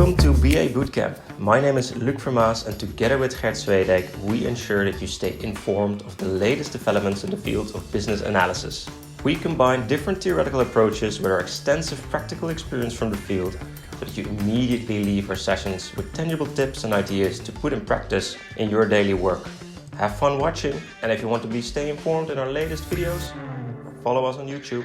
Welcome to BA Bootcamp. My name is Luc Vermaas and together with Gert Zwedijk, we ensure that you stay informed of the latest developments in the field of business analysis. We combine different theoretical approaches with our extensive practical experience from the field so that you immediately leave our sessions with tangible tips and ideas to put in practice in your daily work. Have fun watching, and if you want to stay informed in our latest videos, follow us on YouTube.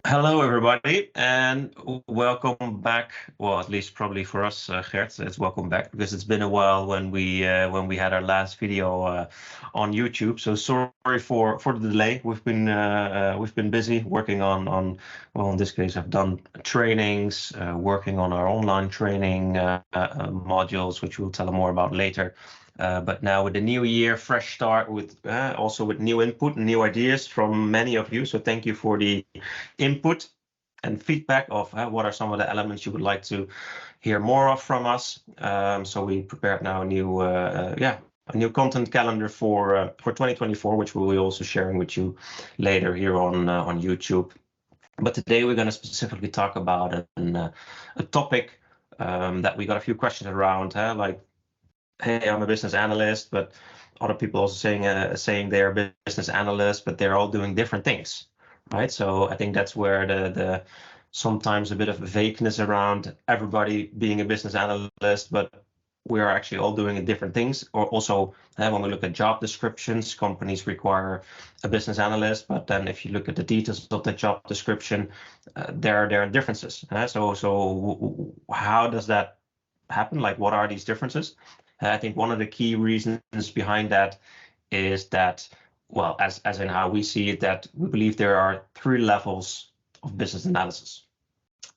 Hello, everybody, and welcome back. Well, at least probably for us, Gert, it's welcome back because it's been a while when we had our last video on YouTube. So sorry for the delay. We've been busy working on well, in this case, I've done trainings, working on our online training modules, which we'll tell them more about later. But now with the new year, fresh start with also with new input and new ideas from many of you. So thank you for the input and feedback of what are some of the elements you would like to hear more of from us. So we prepared now a new content calendar for 2024, which we'll be also sharing with you later here on YouTube. But today we're going to specifically talk about a topic that we got a few questions around, like, hey, I'm a business analyst, but other people also saying they're a business analyst, but they're all doing different things, right? So I think that's where the sometimes a bit of vagueness around everybody being a business analyst, but we're actually all doing different things. Or also when we look at job descriptions, companies require a business analyst, but then if you look at the details of the job description, there are differences. So how does that happen? Like, what are these differences? I think one of the key reasons behind that is that, well, as in how we see it, that we believe there are 3 levels of business analysis.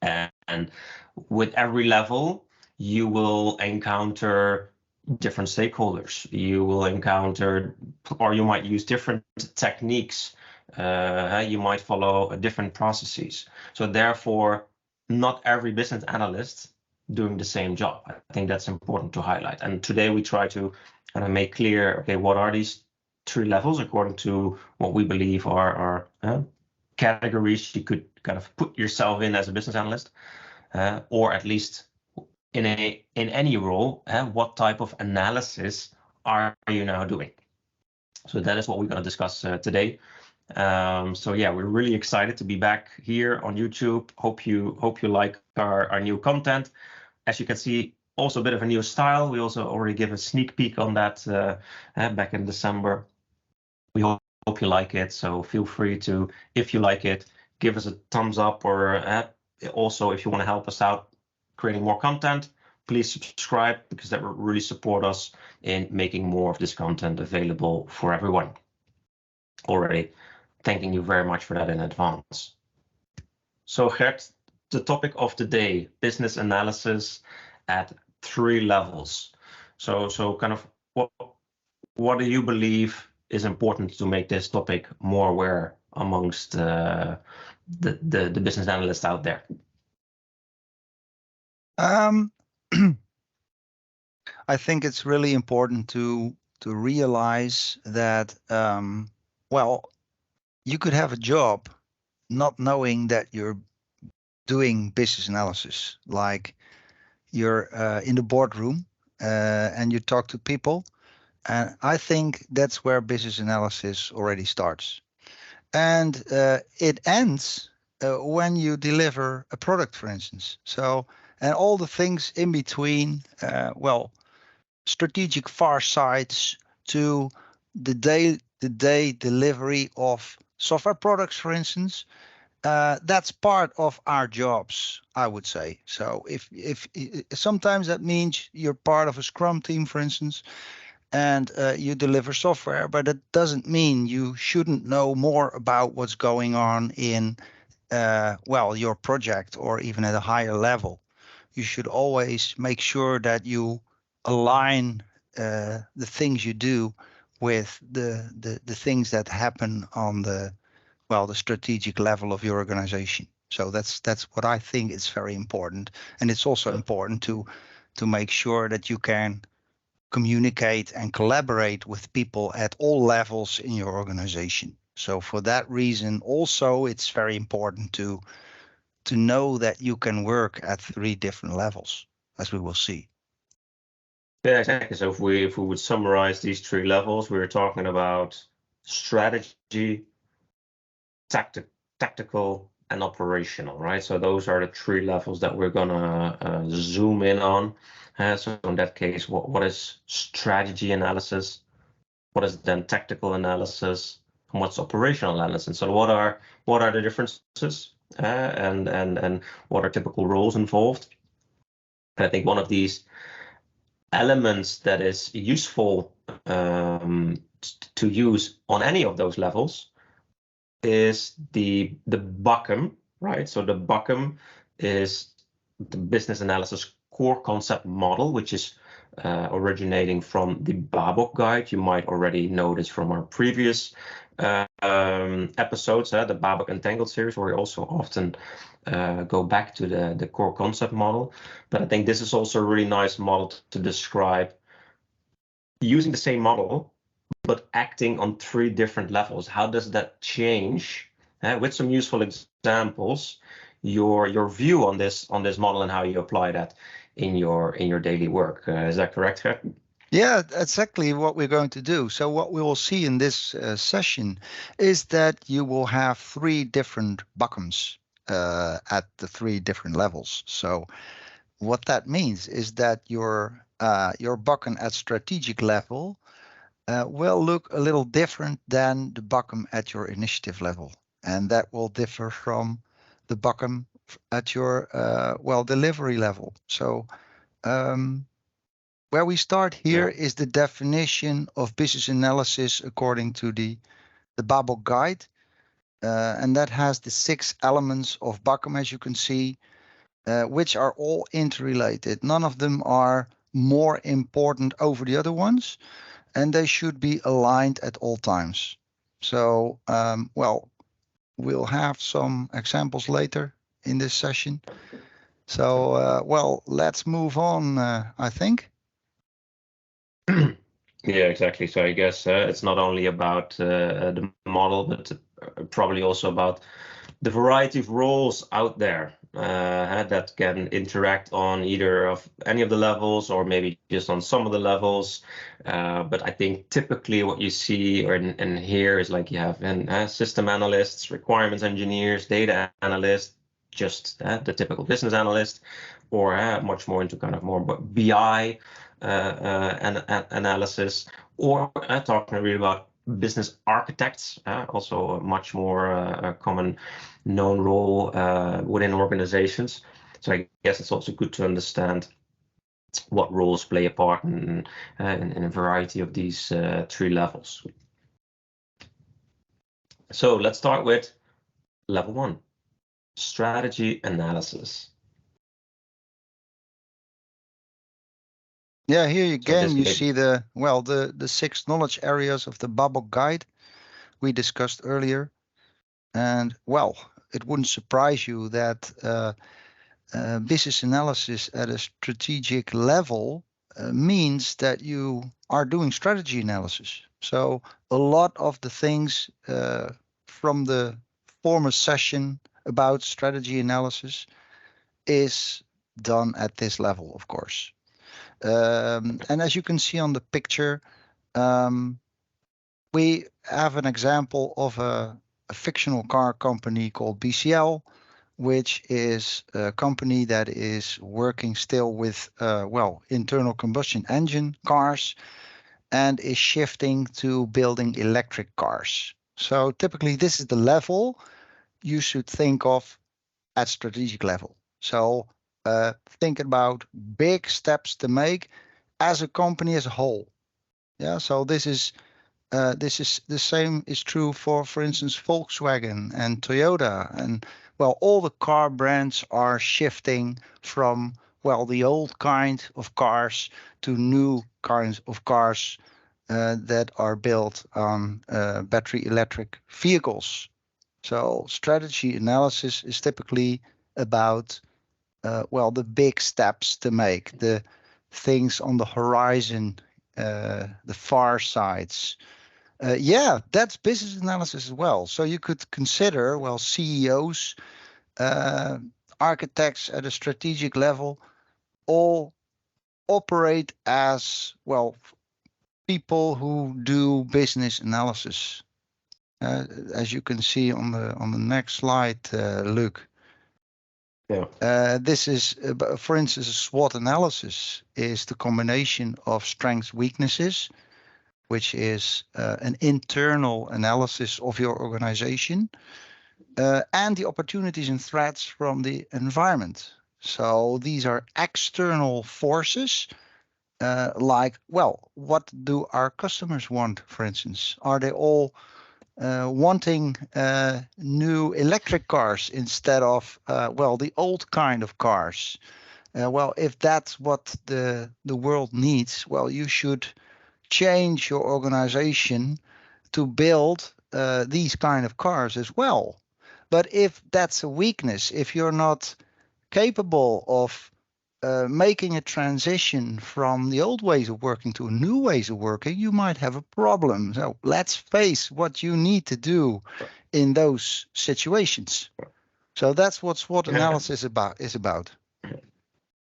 And with every level, you will encounter different stakeholders. You will encounter, or you might use different techniques. You might follow different processes. So therefore, not every business analyst doing the same job. I think that's important to highlight. And today we try to kind of make clear, okay, what are these 3 levels according to what we believe are categories you could kind of put yourself in as a business analyst, or at least in any role, what type of analysis are you now doing? So that is what we're going to discuss today. So yeah, we're really excited to be back here on YouTube. Hope you like our new content. As you can see, also a bit of a new style. We also already give a sneak peek on that back in December. We hope you like it. So feel free to, if you like it, give us a thumbs up, or also if you want to help us out creating more content, please subscribe, because that will really support us in making more of this content available for everyone. Already thanking you very much for that in advance. So Gert, the topic of the day, business analysis at 3 levels. So kind of what do you believe is important to make this topic more aware amongst the business analysts out there? I think it's really important to realize that, well, you could have a job not knowing that you're doing business analysis. Like, you're in the boardroom and you talk to people, and I think that's where business analysis already starts. And it ends when you deliver a product, for instance. So, and all the things in between, well, strategic far sights to the day delivery of software products, for instance. That's part of our jobs, I would say. So if sometimes that means you're part of a Scrum team, for instance, and you deliver software, but it doesn't mean you shouldn't know more about what's going on in well, your project, or even at a higher level. You should always make sure that you align the things you do with the things that happen on the strategic level of your organization. So that's what I think is very important. And it's also important to make sure that you can communicate and collaborate with people at all levels in your organization. So for that reason, also, it's very important to to know that you can work at 3 different levels, as we will see. Yeah, exactly. So if we would summarize these 3 levels, we're talking about strategy, tactical, and operational, right? So those are the 3 levels that we're gonna zoom in on. So in that case, what is strategy analysis? What is then tactical analysis? And what's operational analysis? So what are the differences? And what are typical roles involved? And I think one of these elements that is useful to use on any of those levels is the BACCM, right? So the BACCM is the business analysis core concept model, which is originating from the BABOK guide. You might already know this from our previous episodes, the BABOK Entangled series, where we also often go back to the core concept model. But I think this is also a really nice model to describe using the same model, but acting on 3 different levels. How does that change, with some useful examples, your view on this model and how you apply that in your daily work? Is that correct, Gert? Yeah, exactly what we're going to do. So what we will see in this session is that you will have 3 different BACCMs at the 3 different levels. So what that means is that your BACCM at strategic level will look a little different than the BACCM at your initiative level, and that will differ from the BACCM at your delivery level. So where we start here is the definition of business analysis according to the BABOK guide, and that has the 6 elements of BACCM, as you can see, which are all interrelated. None of them are more important over the other ones, and they should be aligned at all times. So, we'll have some examples later in this session. So, let's move on, I think. Yeah, exactly. So I guess it's not only about the model, but probably also about the variety of roles out there that can interact on either of any of the levels or maybe just on some of the levels. But I think typically what you see and here is like you have system analysts, requirements engineers, data analysts, just the typical business analyst, or much more into kind of more BI analysis, or talking really about business architects, also a much more common known role within organizations. So I guess it's also good to understand what roles play a part in a variety of these 3 levels. So let's start with level 1, strategy analysis. Yeah, here again you see the 6 knowledge areas of the BABOK guide we discussed earlier. And it wouldn't surprise you that business analysis at a strategic level means that you are doing strategy analysis. So a lot of the things from the former session about strategy analysis is done at this level, of course. And as you can see on the picture, we have an example of a fictional car company called BCL, which is a company that is working still with internal combustion engine cars and is shifting to building electric cars. So typically this is the level you should think of at strategic level. So think about big steps to make as a company as a whole. Yeah, so this is the same is true for instance, Volkswagen and Toyota, and all the car brands are shifting from the old kind of cars to new kinds of cars that are built on battery electric vehicles. So strategy analysis is typically about the big steps to make, the things on the horizon, the far sides. That's business analysis as well. So you could consider, CEOs architects at a strategic level, all operate as, well, people who do business analysis. As you can see on the next slide, Luke. Yeah. This is, for instance, a SWOT analysis is the combination of strengths, weaknesses, which is an internal analysis of your organization, and the opportunities and threats from the environment. So these are external forces, like, well, what do our customers want, for instance? Are they all wanting new electric cars instead of, well, the old kind of cars? Well, if that's what the world needs, well, you should change your organization to build these kind of cars as well. But if that's a weakness, if you're not capable of making a transition from the old ways of working to new ways of working, you might have a problem. So let's face what you need to do in those situations. So that's what SWOT analysis is about.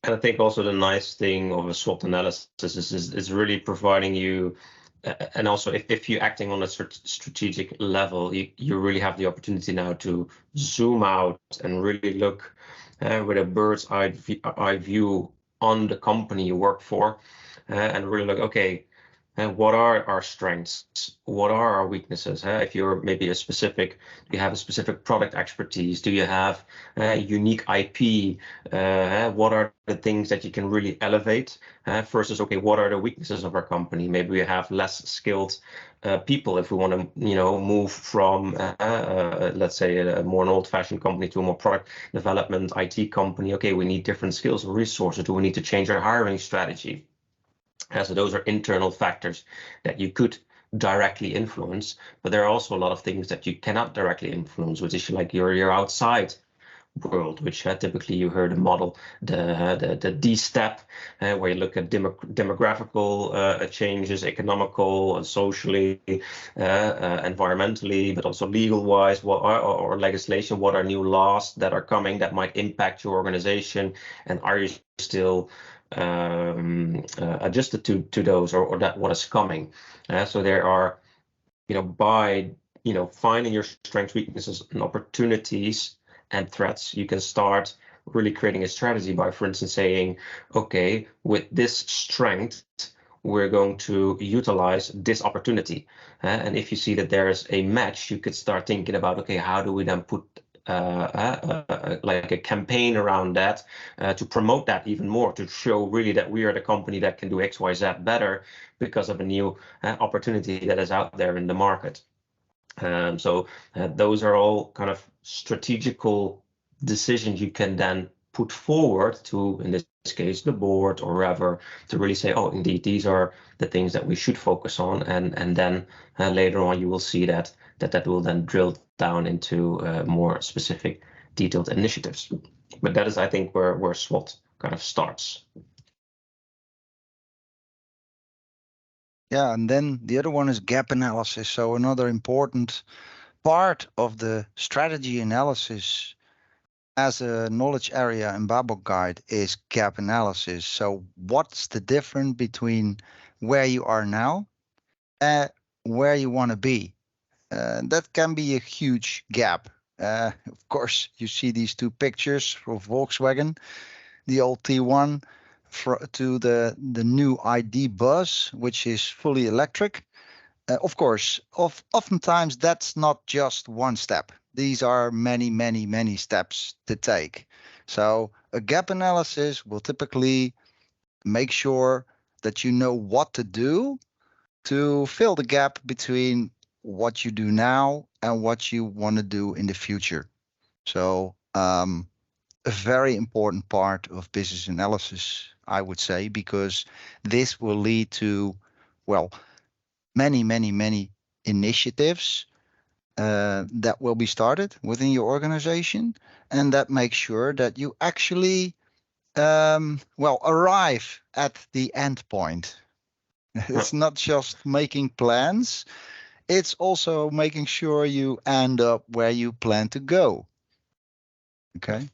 And I think also the nice thing of a SWOT analysis is really providing you, and also if you're acting on a strategic level, you really have the opportunity now to zoom out and really look with a bird's eye view on the company you work for, and really look, okay, what are our strengths? What are our weaknesses? If you're maybe do you have a specific product expertise? Do you have unique IP? What are the things that you can really elevate versus, okay, what are the weaknesses of our company? Maybe we have less skilled people if we want to, move from, let's say, a more an old-fashioned company to a more product development IT company. Okay, we need different skills and resources. Do we need to change our hiring strategy? So those are internal factors that you could directly influence, but there are also a lot of things that you cannot directly influence, which is like your outside world, which typically you heard a model, the D step, where you look at demographical changes, economical, socially, environmentally, but also legal wise, or legislation. What are new laws that are coming that might impact your organization, and are you still adjusted to those, or that what is coming? So there are, by finding your strengths, weaknesses, and opportunities and threats, you can start really creating a strategy by, for instance, saying, okay, with this strength, we're going to utilize this opportunity. And if you see that there's a match, you could start thinking about, okay, how do we then put like a campaign around that to promote that even more, to show really that we are the company that can do X, Y, Z better because of a new opportunity that is out there in the market. So those are all kind of strategical decisions you can then put forward to, in this case, the board or whoever, to really say, oh, indeed, these are the things that we should focus on. And then later on, you will see that will then drill down into more specific, detailed initiatives. But that is, I think, where SWOT kind of starts. Yeah, and then the other one is gap analysis. So another important part of the strategy analysis as a knowledge area in Babok Guide is gap analysis. So what's the difference between where you are now and where you want to be? That can be a huge gap. Of course, you see these two pictures of Volkswagen, the old T1 to the new ID Buzz, which is fully electric. Of course, oftentimes that's not just one step. These are many, many, many steps to take. So a gap analysis will typically make sure that you know what to do to fill the gap between what you do now and what you want to do in the future. So a very important part of business analysis, I would say, because this will lead to, well, many, many, many initiatives that will be started within your organization, and that makes sure that you actually, well, arrive at the end point. It's not just making plans, it's also making sure you end up where you plan to go. Okay.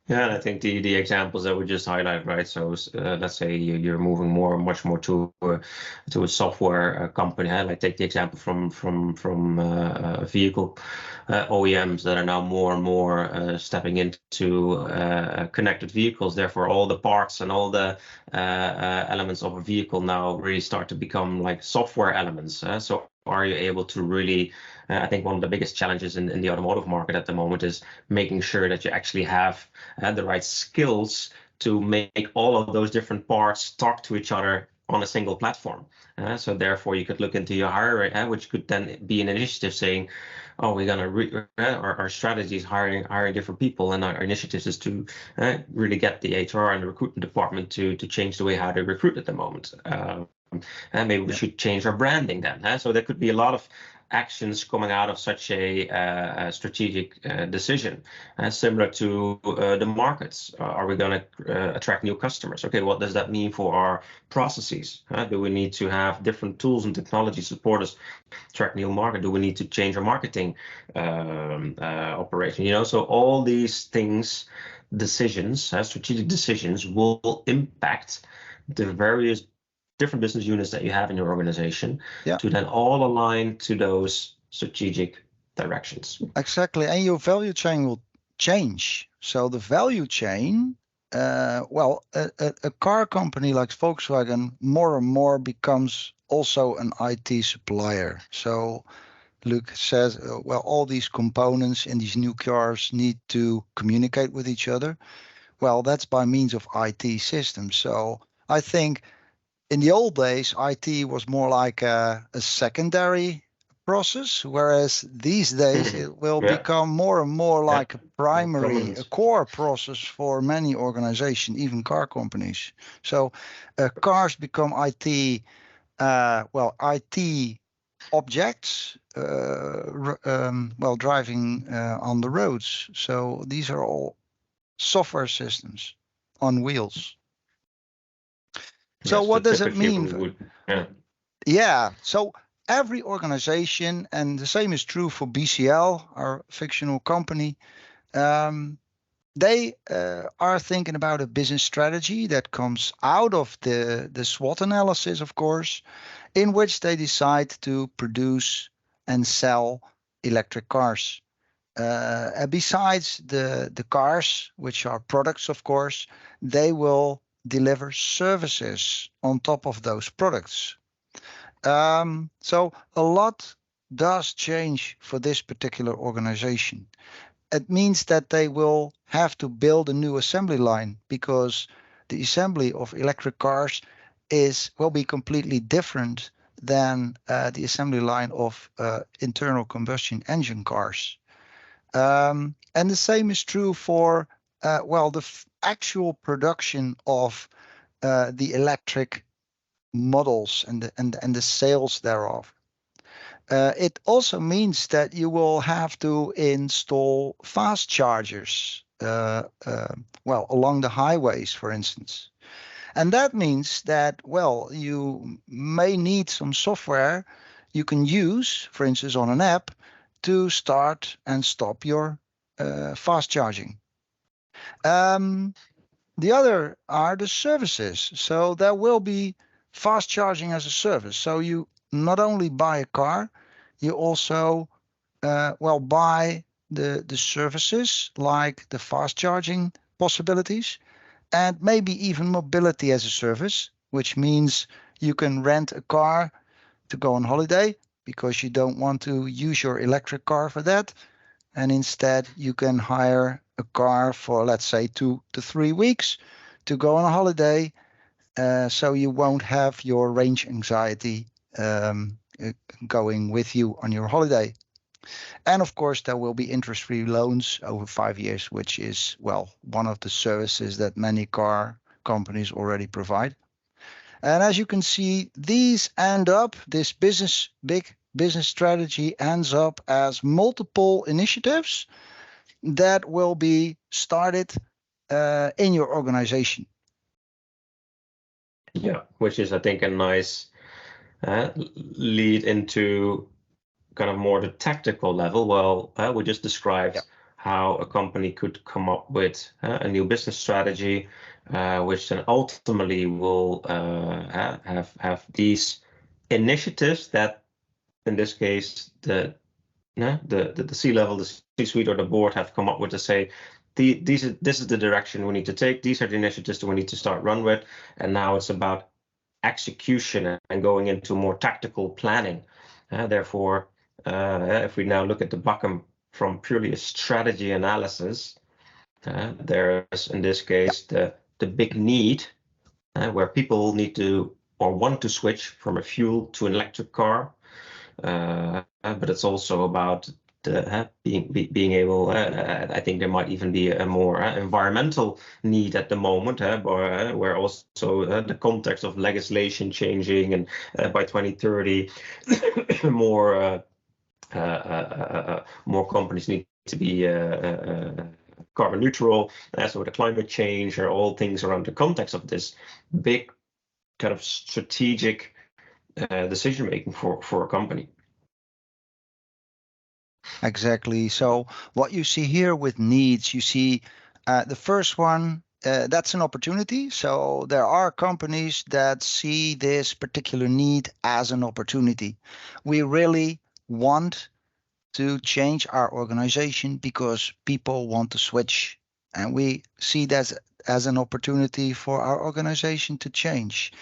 Yeah, and I think the examples that we just highlight, right? So let's say you're moving much more to a software company. Like take the example from vehicle OEMs that are now more and more stepping into connected vehicles. Therefore, all the parts and all the elements of a vehicle now really start to become like software elements. So are you able to really? I think one of the biggest challenges in the automotive market at the moment is making sure that you actually have the right skills to make all of those different parts talk to each other on a single platform. So therefore, you could look into your hiring, which could then be an initiative saying, "Oh, we're gonna our strategy is hiring different people, and our initiatives is to really get the HR and the recruitment department to change the way how they recruit at the moment." And maybe we should change our branding then. So there could be a lot of actions coming out of such a strategic decision, similar to the markets. Are we going to attract new customers? Okay, what does that mean for our processes? Do we need to have different tools and technology support us attract new market? Do we need to change our marketing operation? So all these things, decisions, strategic decisions, will impact the various different business units that you have in your organization to then all align to those strategic directions. Exactly. And your value chain will change. So the value chain, a car company like Volkswagen more and more becomes also an IT supplier. So Luc says, all these components in these new cars need to communicate with each other. Well, that's by means of IT systems. So I think in the old days, IT was more like a secondary process, whereas these days it will become more and more like a primary, a core process for many organizations, even car companies. So cars become IT, IT objects, driving on the roads. So these are all software systems on wheels. So what does it mean? So every organization, and the same is true for BCL, our fictional company, they are thinking about a business strategy that comes out of the SWOT analysis, of course, in which they decide to produce and sell electric cars. Besides the cars, which are products, of course, they will deliver services on top of those products. So a lot does change for this particular organization. It means that they will have to build a new assembly line because the assembly of electric cars will be completely different than the assembly line of internal combustion engine cars. And the same is true for the actual production of the electric models and the sales thereof. It also means that you will have to install fast chargers, along the highways, for instance. And that means that, you may need some software you can use, for instance, on an app, to start and stop your fast charging. The other are the services. So there will be fast charging as a service. So you not only buy a car, you also buy the services like the fast charging possibilities and maybe even mobility as a service, which means you can rent a car to go on holiday because you don't want to use your electric car for that. And instead you can hire a car for, let's say, 2 to 3 weeks to go on a holiday. So you won't have your range anxiety going with you on your holiday. And of course, there will be interest-free loans over 5 years, which is, one of the services that many car companies already provide. And as you can see, these end up, this big business strategy ends up as multiple initiatives that will be started in your organization. Yeah, which is, I think, a nice lead into kind of more the tactical level. We just described how a company could come up with a new business strategy, which then ultimately will have these initiatives that, in this case, the C-level, the C-suite, or the board have come up with to say, this is the direction we need to take. These are the initiatives that we need to start run with, and now it's about execution and going into more tactical planning. Therefore, if we now look at the BACCM from purely a strategy analysis, there's in this case the big need where people need to or want to switch from a fuel to an electric car. But it's also about being able. I think there might even be a more environmental need at the moment, where also the context of legislation changing, and by 2030, more companies need to be carbon neutral. So the climate change are all things around the context of this big kind of strategic decision making for a company. Exactly. So what you see here with needs, you see the first one, that's an opportunity. So there are companies that see this particular need as an opportunity. We really want to change our organization because people want to switch. And we see that as an opportunity for our organization to change.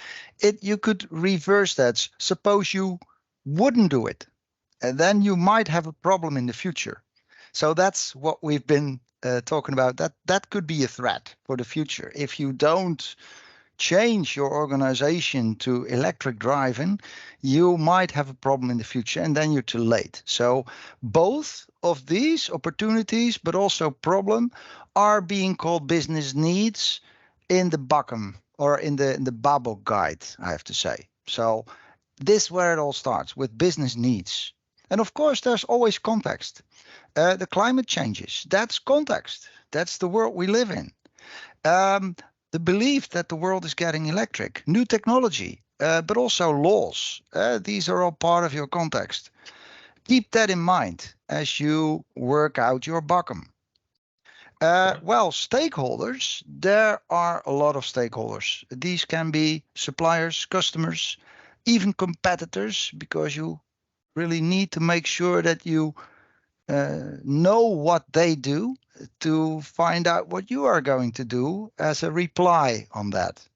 You could reverse that. Suppose you wouldn't do it, and then you might have a problem in the future. So that's what we've been talking about. That could be a threat for the future. If you don't change your organization to electric driving, you might have a problem in the future, and then you're too late. So both of these opportunities, but also problem, are being called business needs in the BACCM or in the BABO guide, I have to say. So this is where it all starts, with business needs. And of course, there's always context. The climate changes, that's context. That's the world we live in. The belief that the world is getting electric, new technology, but also laws. These are all part of your context. Keep that in mind as you work out your BACCM. Well, stakeholders, there are a lot of stakeholders. These can be suppliers, customers, even competitors, because you really need to make sure that you know what they do to find out what you are going to do as a reply on that.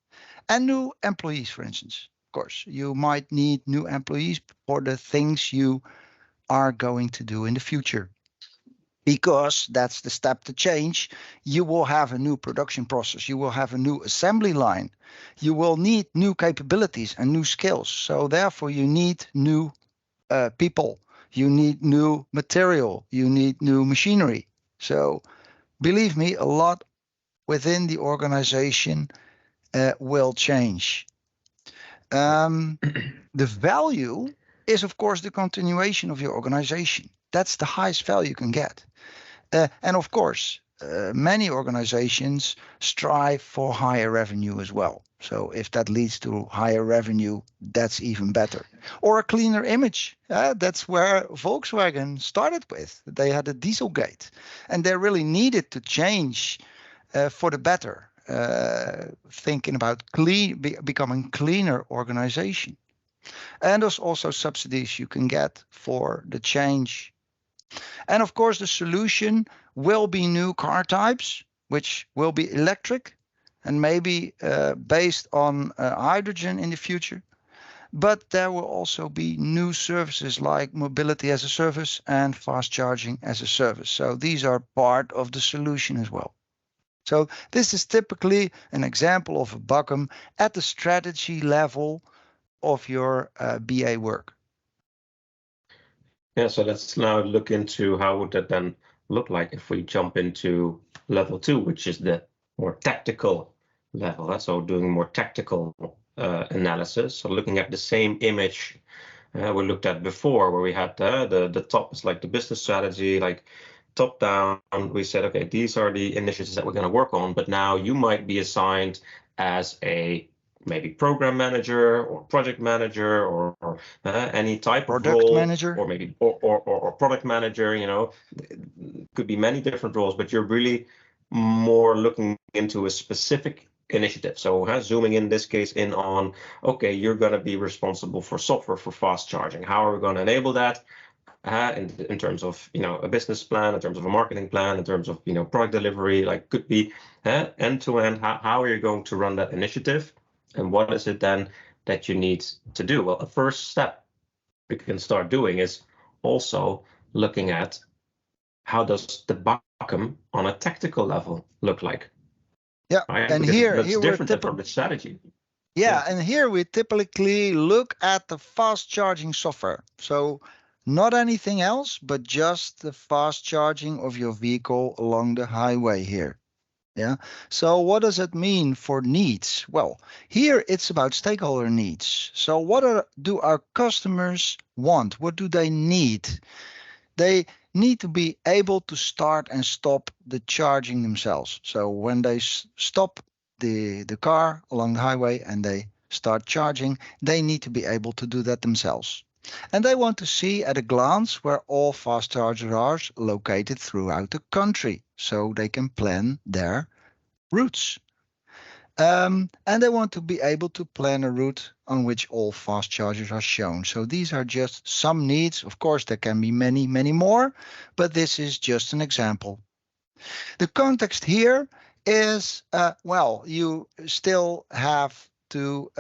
And new employees, for instance. Of course, you might need new employees for the things you are going to do in the future, because that's the step to change. You will have a new production process. You will have a new assembly line. You will need new capabilities and new skills. So therefore, you need new people. You need new material. You need new machinery. So believe me, a lot within the organization will change. The value is, of course, the continuation of your organization. That's the highest value you can get. And of course, many organizations strive for higher revenue as well. So if that leads to higher revenue, that's even better. Or a cleaner image. That's where Volkswagen started with. They had a Dieselgate, and they really needed to change for the better, thinking about becoming cleaner organization. And there's also subsidies you can get for the change. And of course, the solution will be new car types, which will be electric and maybe based on hydrogen in the future. But there will also be new services like mobility as a service and fast charging as a service. So these are part of the solution as well. So this is typically an example of a BACCM at the strategy level of your BA work. Yeah, so let's now look into how would that then look like if we jump into level 2, which is the more tactical level. So doing more tactical analysis. So looking at the same image we looked at before, where we had the top is like the business strategy, like top down. We said, okay, these are the initiatives that we're going to work on. But now you might be assigned as a maybe program manager or project manager or any type of Product role, manager, or maybe or product manager. Could be many different roles, but you're really more looking into a specific initiative. So zooming in this case in on, okay, you're going to be responsible for software for fast charging. How are we going to enable that? In terms of a business plan, in terms of a marketing plan, in terms of product delivery, like could be end to end. How are you going to run that initiative, and what is it then that you need to do? Well, the first step we can start doing is also looking at how does the BACCM on a tactical level look like. yeah. Right? And Because here that's we're different from the strategy. Yeah, and here we typically look at the fast charging software. So not anything else, but just the fast charging of your vehicle along the highway here. Yeah. So what does it mean for needs? Well, here it's about stakeholder needs. So do our customers want? What do they need? They need to be able to start and stop the charging themselves. So when they stop the car along the highway and they start charging, they need to be able to do that themselves. And they want to see at a glance where all fast chargers are located throughout the country so they can plan their routes. And they want to be able to plan a route on which all fast chargers are shown. So these are just some needs. Of course, there can be many, many more, but this is just an example. The context here is, well, you still have to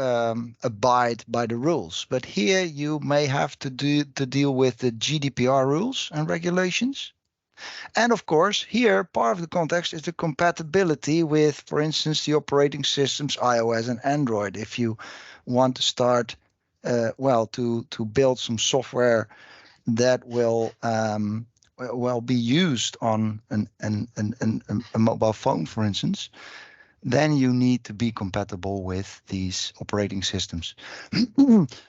abide by the rules, but here you may have to deal with the GDPR rules and regulations. And of course, here, part of the context is the compatibility with, for instance, the operating systems, iOS and Android. If you want to start, to build some software that will be used on a mobile phone, for instance, then you need to be compatible with these operating systems.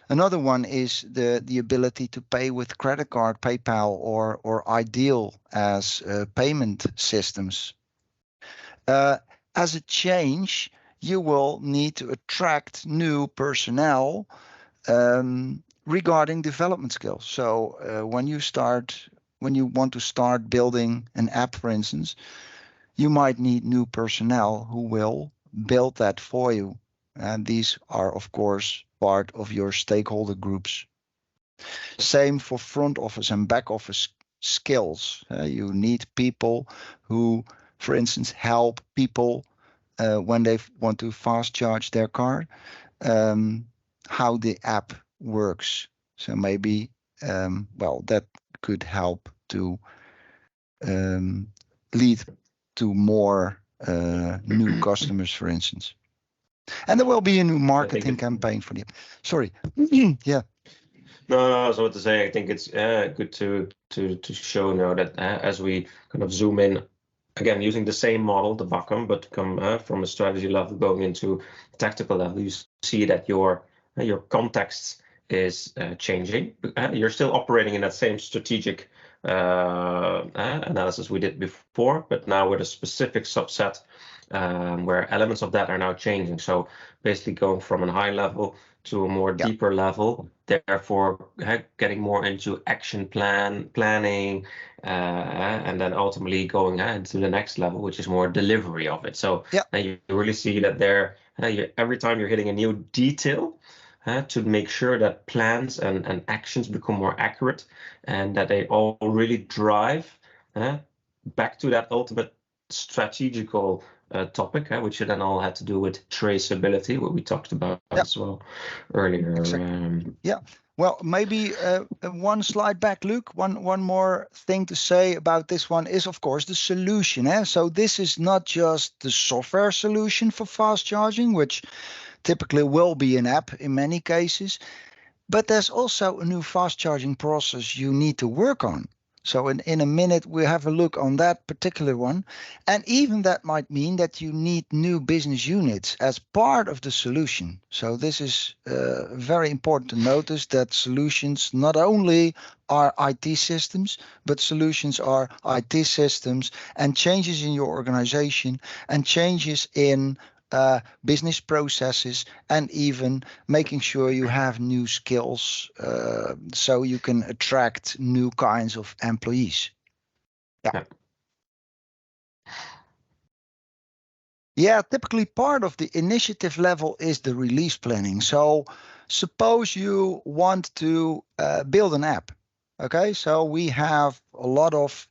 Another one is the ability to pay with credit card, PayPal, or Ideal as payment systems. As a change, you will need to attract new personnel regarding development skills. So when you want to start building an app, for instance, you might need new personnel who will build that for you. And these are, of course, part of your stakeholder groups. Same for front office and back office skills. You need people who, for instance, help people when they want to fast charge their car, how the app works. So maybe, that could help to lead to more new customers, for instance. And there will be a new marketing campaign for them. Sorry. Yeah. No, so what to say, I think it's good to show now that as we kind of zoom in, again, using the same model, the BACCM, but come from a strategy level going into tactical level, you see that your context is changing. You're still operating in that same strategic analysis we did before, but now with a specific subset where elements of that are now changing. So basically going from a high level to a more deeper level, therefore getting more into action planning, and then ultimately going into the next level, which is more delivery of it. So you really see that there, every time you're hitting a new detail, to make sure that plans and actions become more accurate and that they all really drive back to that ultimate strategical topic, which then all had to do with traceability, what we talked about as well earlier. Exactly. Well, maybe one slide back, Luke. One more thing to say about this one is, of course, the solution. So this is not just the software solution for fast charging, which typically will be an app in many cases, but there's also a new fast charging process you need to work on. So in a minute, we'll have a look on that particular one. And even that might mean that you need new business units as part of the solution. So this is very important to notice that solutions not only are IT systems, but solutions are IT systems, and changes in your organization and changes in business processes, and even making sure you have new skills so you can attract new kinds of employees. Yeah. Yeah, typically part of the initiative level is the release planning. So suppose you want to build an app. Okay, so we have a lot of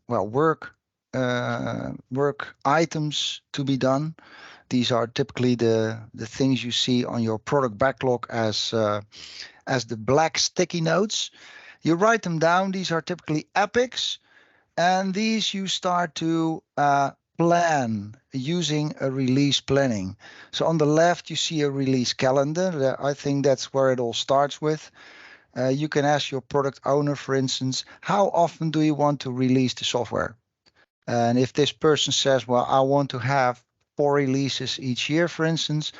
work items to be done. These are typically the things you see on your product backlog as the black sticky notes. You write them down. These are typically epics, and these you start to plan using a release planning. So on the left, you see a release calendar. I think that's where it all starts with. You can ask your product owner, for instance, how often do you want to release the software? And if this person says, well, I want to have 4 releases each year, for instance,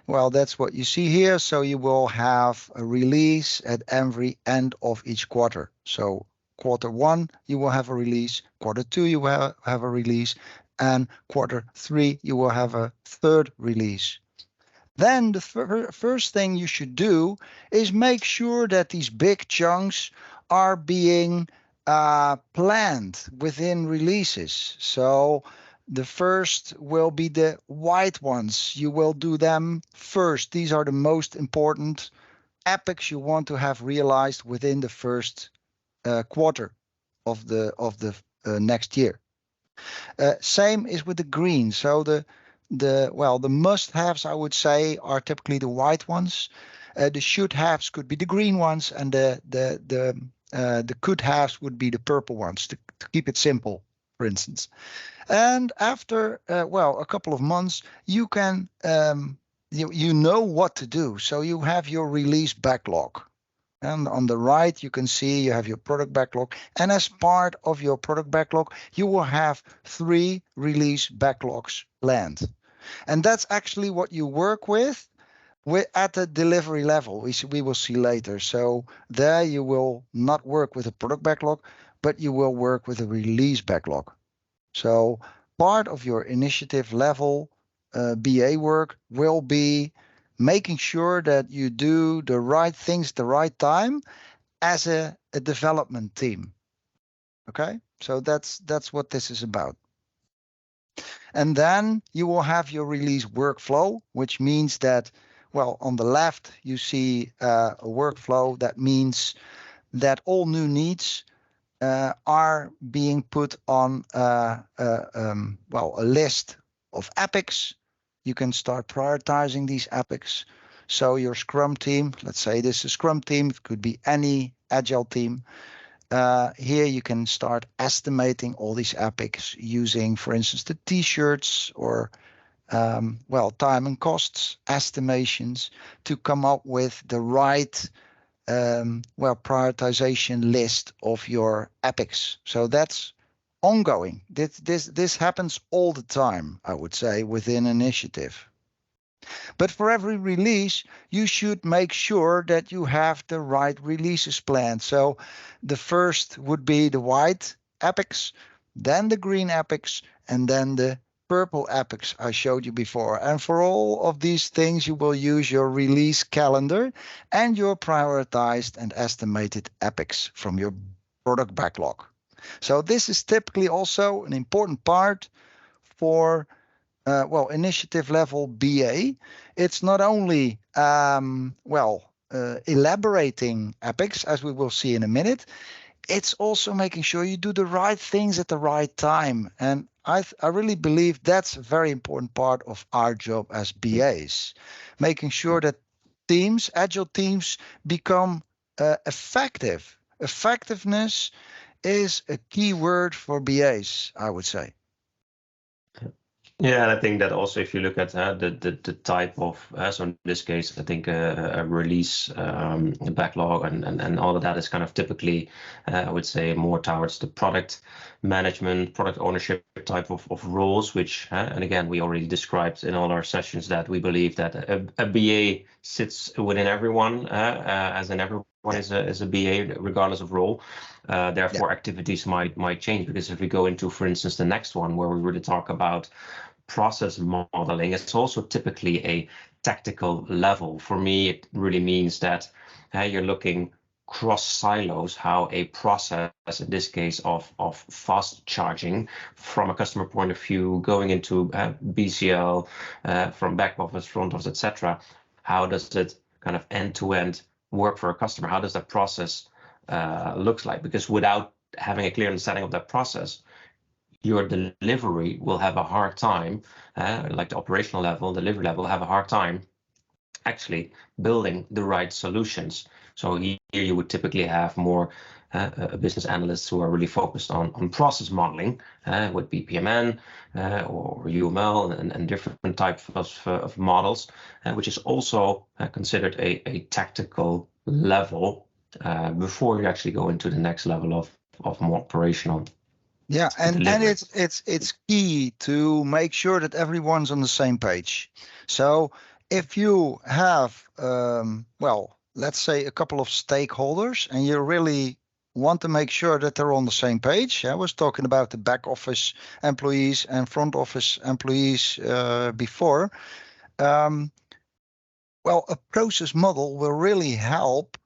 well, that's what you see here. So you will have a release at every end of each quarter. So Q1, you will have a release. Q2, you will have a release. And Q3, you will have a third release. Then the first thing you should do is make sure that these big chunks are being planned within releases. So the first will be the white ones. You will do them first. These are the most important epics you want to have realized within the first quarter of the next year. Same is with the green. So the must-haves, I would say, are typically the white ones. The should-haves could be the green ones, and the could-haves would be the purple ones, to keep it simple, for instance. And after a couple of months, you can you know what to do. So you have your release backlog. And on the right, you can see you have your product backlog. And as part of your product backlog, you will have 3 release backlogs planned. And that's actually what you work with at the delivery level. We will see later. So there you will not work with a product backlog, but you will work with a release backlog. So part of your initiative level BA work will be making sure that you do the right things at the right time as a development team. Okay, so that's what this is about. And then you will have your release workflow, which means that, well, on the left, you see a workflow. That means that all new needs are being put on a list of epics. You can start prioritizing these epics. So your Scrum team, let's say this is a Scrum team, it could be any Agile team. Here you can start estimating all these epics using, for instance, the T-shirts or time and costs estimations to come up with the right prioritization list of your epics. So that's ongoing. This happens all the time, I would say, within initiative. But for every release, you should make sure that you have the right releases planned. So the first would be the white epics, then the green epics, and then the purple epics I showed you before. And for all of these things, you will use your release calendar and your prioritized and estimated epics from your product backlog. So this is typically also an important part for initiative level BA. It's not only elaborating epics, as we will see in a minute. It's also making sure you do the right things at the right time. And I really believe that's a very important part of our job as BAs, making sure that teams, agile teams, become effective. Effectiveness is a key word for BAs, I would say. Yeah, and I think that also if you look at the type of, so in this case, I think a release backlog and all of that is kind of typically, I would say, more towards the product management, product ownership type of roles, which, and again, we already described in all our sessions that we believe that a BA sits within everyone, as in everyone is a BA, regardless of role. Therefore, activities might change, because if we go into, for instance, the next one where we really talk about process modeling, it's also typically a tactical level. For me, it really means that you're looking cross silos, how a process, in this case of fast charging, from a customer point of view, going into BCL, from back office, front office, etc. How does it kind of end to end work for a customer? How does that process looks like? Because without having a clear understanding of that process, your delivery will have a hard time, like the operational level, delivery level, will have a hard time actually building the right solutions. So here you would typically have more business analysts who are really focused on process modeling with BPMN or UML and different types of models, which is also considered a tactical level before you actually go into the next level of more operational. Yeah, and it's key to make sure that everyone's on the same page. So if you have, well, let's say a couple of stakeholders, and you really want to make sure that they're on the same page. I was talking about the back office employees and front office employees before. Well, a process model will really help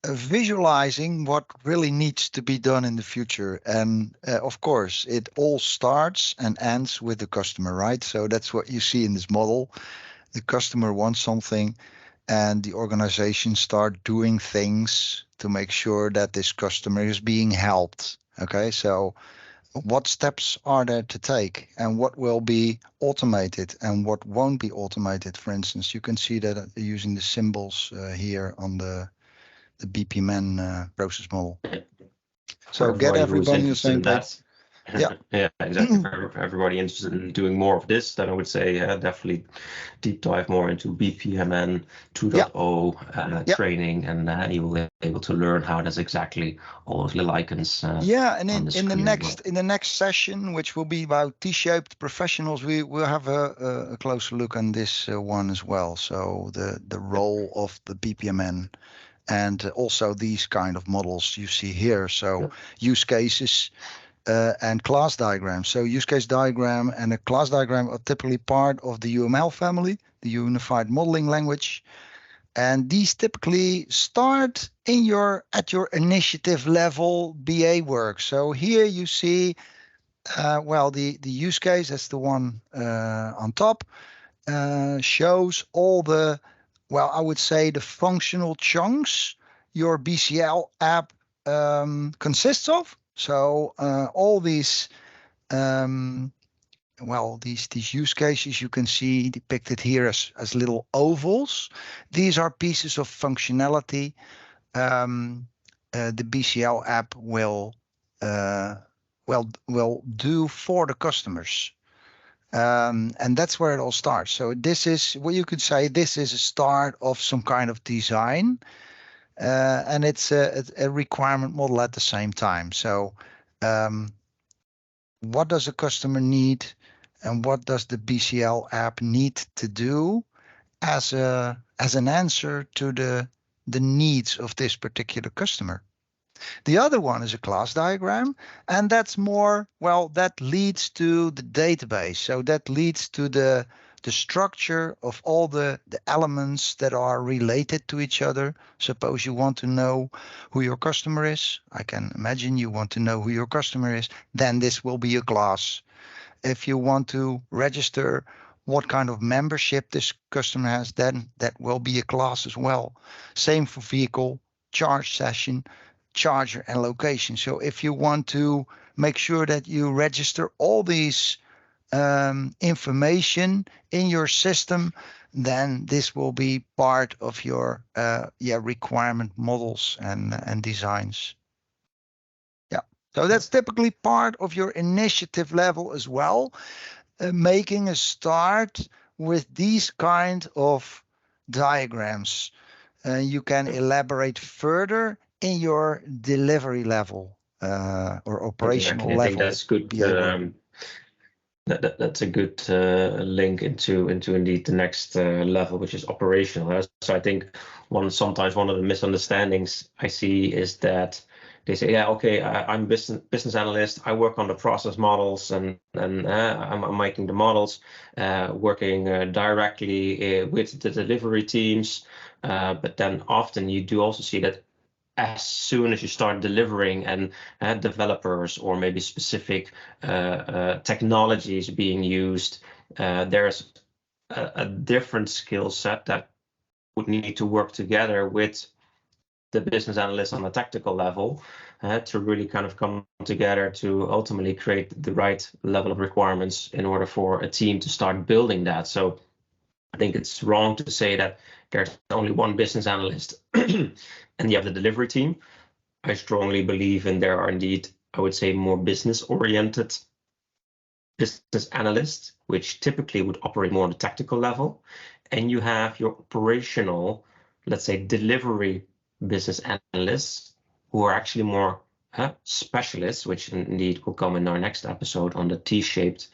visualizing what really needs to be done in the future. And of course, it all starts and ends with the customer, right? So that's what you see in this model. The customer wants something, and the organization start doing things to make sure that this customer is being helped. Okay, so what steps are there to take, and what will be automated and what won't be automated? For instance, you can see that using the symbols here on the BPMN process model. So get everybody on the same page. Yeah, yeah, exactly. For everybody interested in doing more of this, then I would say definitely deep dive more into BPMN 2.0 training, and you will be able to learn how does exactly all those little icons. Yeah, and in the next session, which will be about T-shaped professionals, we will have a closer look on this one as well. So the role of the BPMN. And also these kind of models you see here. So use cases and class diagrams. So use case diagram and a class diagram are typically part of the UML family, the Unified Modeling Language. And these typically start at your initiative level BA work. So here you see, well, the use case, that's the one on top, shows all the, well, I would say the functional chunks your BCL app consists of. So all these, well, these use cases you can see depicted here as little ovals. These are pieces of functionality the BCL app will do for the customers. And that's where it all starts. So this is what you could say, this is a start of some kind of design, and it's a requirement model at the same time. So what does a customer need, and what does the BCL app need to do as an answer to the needs of this particular customer? The other one is a class diagram, and that's more, well, that leads to the database. So that leads to the structure of all the elements that are related to each other. Suppose you want to know who your customer is. I can imagine you want to know who your customer is. Then this will be a class. If you want to register what kind of membership this customer has, then that will be a class as well. Same for vehicle, charge session, charger, and location. So if you want to make sure that you register all these information in your system, then this will be part of your requirement models and designs. Yeah, so that's typically part of your initiative level as well, making a start with these kind of diagrams. You can elaborate further in your delivery level or operational level. I think that's good. That's a good link into indeed the next level, which is operational. So I think sometimes one of the misunderstandings I see is that they say, yeah, okay, I'm business analyst. I work on the process models, and I'm making the models, working directly with the delivery teams. But then often you do also see that as soon as you start delivering and developers or maybe specific technologies being used, there's a different skill set that would need to work together with the business analyst on a tactical level to really kind of come together to ultimately create the right level of requirements in order for a team to start building that. So I think it's wrong to say that there's only one business analyst and you have the delivery team. I strongly believe in there are indeed, I would say, more business-oriented business analysts, which typically would operate more on the tactical level. And you have your operational, let's say, delivery business analysts who are actually more specialists, which indeed will come in our next episode on the T-shaped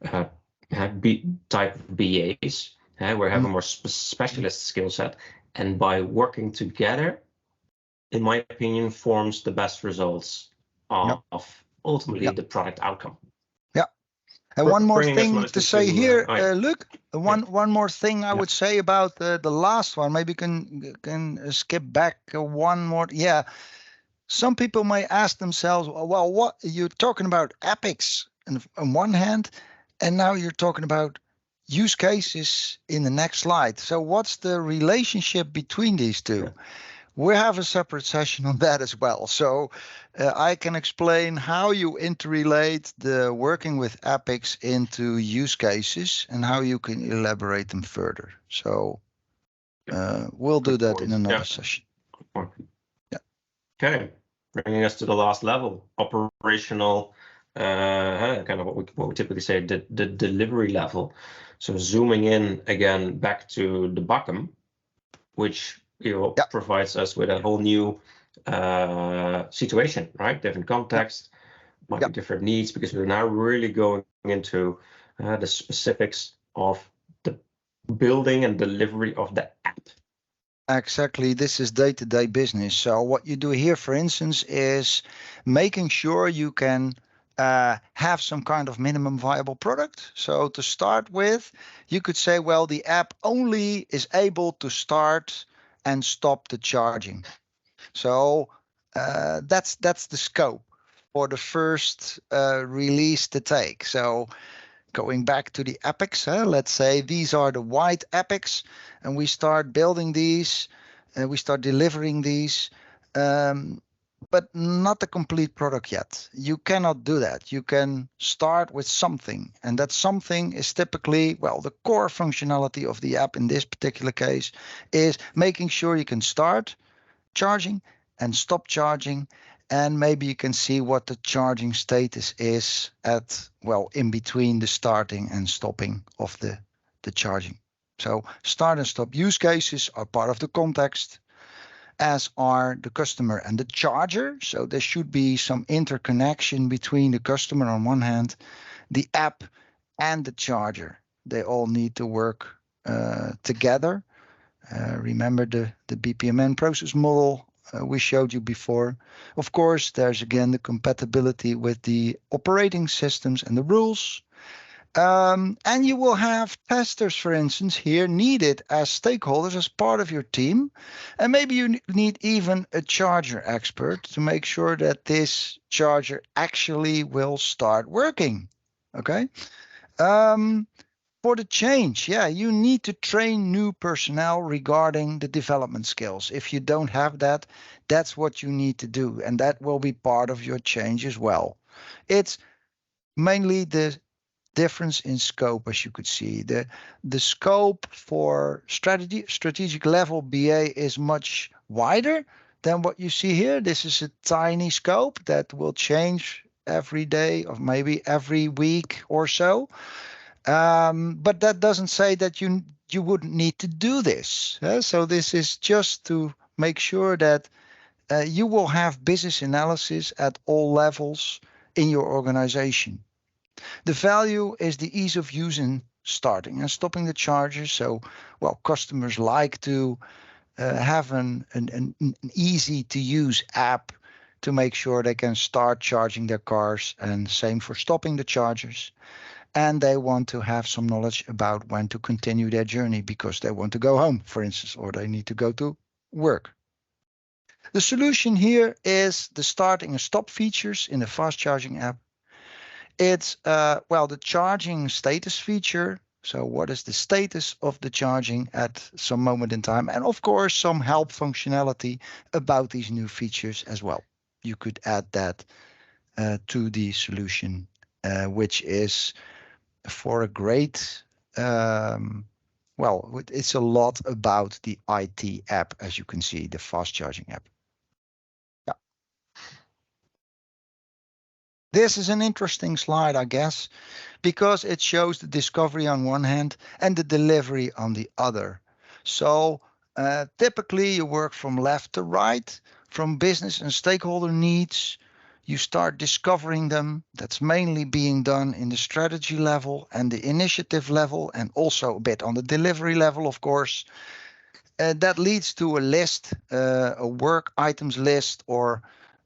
type of BAs, where we have a more specialist skill set. And by working together, in my opinion, forms the best results of ultimately the product outcome. Yeah. And one more Bringing us thing nicely to say here, Luc, Yeah. one more thing I would say about the last one. Maybe you can skip back one more. Yeah. Some people may ask themselves, well, what you're talking about epics on one hand, and now you're talking about use cases in the next slide. So what's the relationship between these two? Yeah. We have a separate session on that as well. So I can explain how you interrelate the working with epics into use cases and how you can elaborate them further. So we'll do that in another session. Yeah. Okay. Bringing us to the last level, operational, kind of what we typically say, the delivery level. So zooming in again back to the BACCM, which provides us with a whole new situation, right? Different context, might be different needs, because we're now really going into the specifics of the building and delivery of the app. Exactly. This is day-to-day business. So what you do here, for instance, is making sure you can have some kind of minimum viable product. So to start with, you could say, well, the app only is able to start and stop the charging. So that's the scope for the first release to take. So going back to the epics, let's say these are the white epics, and we start building these, and we start delivering these, but not the complete product yet. You cannot do that. You can start with something, and that something is typically, well, the core functionality of the app in this particular case is making sure you can start charging and stop charging, and maybe you can see what the charging status is at, well, in between the starting and stopping of the charging. So start and stop use cases are part of the context, as are the customer and the charger. So there should be some interconnection between the customer on one hand, the app and the charger. They all need to work together. Remember the BPMN process model we showed you before. Of course, there's again the compatibility with the operating systems and the rules. And you will have testers, for instance, here needed as stakeholders, as part of your team. And maybe you need even a charger expert to make sure that this charger actually will start working. Okay. For the change, you need to train new personnel regarding the development skills. If you don't have that, that's what you need to do. And that will be part of your change as well. It's mainly the difference in scope, as you could see. The scope for strategic level BA is much wider than what you see here. This is a tiny scope that will change every day or maybe every week or so. But that doesn't say that you wouldn't need to do this. So this is just to make sure that you will have business analysis at all levels in your organization. The value is the ease of use in starting and stopping the charges. So, well, customers like to have an easy to use app to make sure they can start charging their cars, and same for stopping the chargers. And they want to have some knowledge about when to continue their journey because they want to go home, for instance, or they need to go to work. The solution here is the starting and stop features in the fast charging app. It's, the charging status feature. So what is the status of the charging at some moment in time? And of course, some help functionality about these new features as well. You could add that to the solution, which is for a great, it's a lot about the IT app, as you can see, the fast charging app. Yeah. This is an interesting slide, I guess, because it shows the discovery on one hand and the delivery on the other. So typically you work from left to right, from business and stakeholder needs. You start discovering them. That's mainly being done in the strategy level and the initiative level, and also a bit on the delivery level, of course. That leads to a list, a work items list, or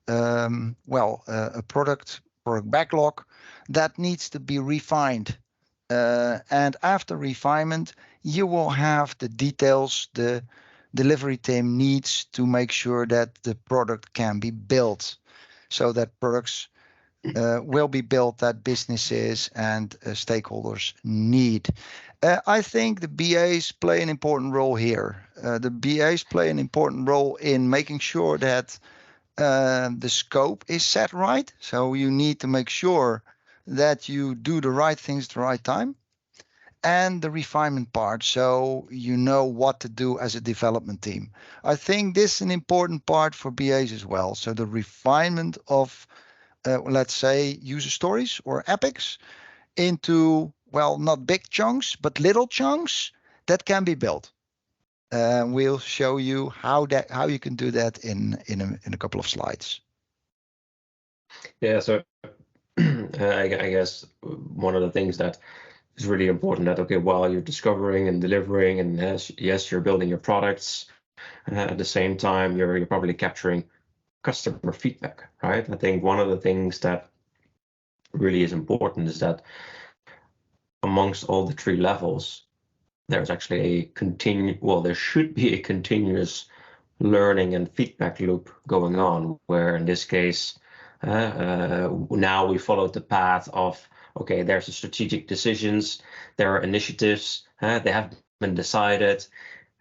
a product backlog that needs to be refined. And after refinement, you will have the details the delivery team needs to make sure that the product can be built, so that products will be built that businesses and stakeholders need. I think the BAs play an important role here. The BAs play an important role in making sure that the scope is set right. So you need to make sure that you do the right things at the right time. And the refinement part, so you know what to do as a development team. I think this is an important part for BAs as well. So the refinement of, let's say, user stories or epics into, not big chunks, but little chunks that can be built. We'll show you how you can do that in a couple of slides. Yeah, so I guess one of the things that is really important that, okay, while you're discovering and delivering, and yes, you're building your products, at the same time, you're probably capturing customer feedback, right? I think one of the things that really is important is that amongst all the 3 levels, there's actually there should be a continuous learning and feedback loop going on, where in this case, now we followed the path of, okay, there's the strategic decisions, there are initiatives, they have been decided,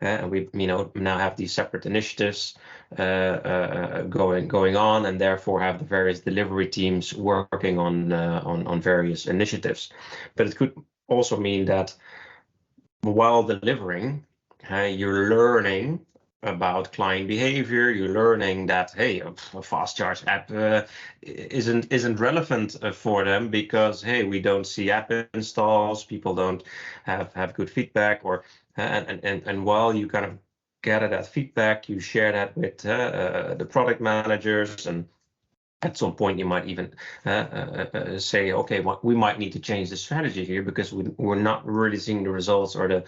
and we now have these separate initiatives going on, and therefore have the various delivery teams working on various initiatives. But it could also mean that while delivering, you're learning about client behavior. You're learning that, hey, a fast charge app isn't relevant for them because, hey, we don't see app installs, people don't have good feedback, or and while you kind of gather that feedback, you share that with the product managers, and at some point you might even say, okay, we might need to change the strategy here because we're not really seeing the results or the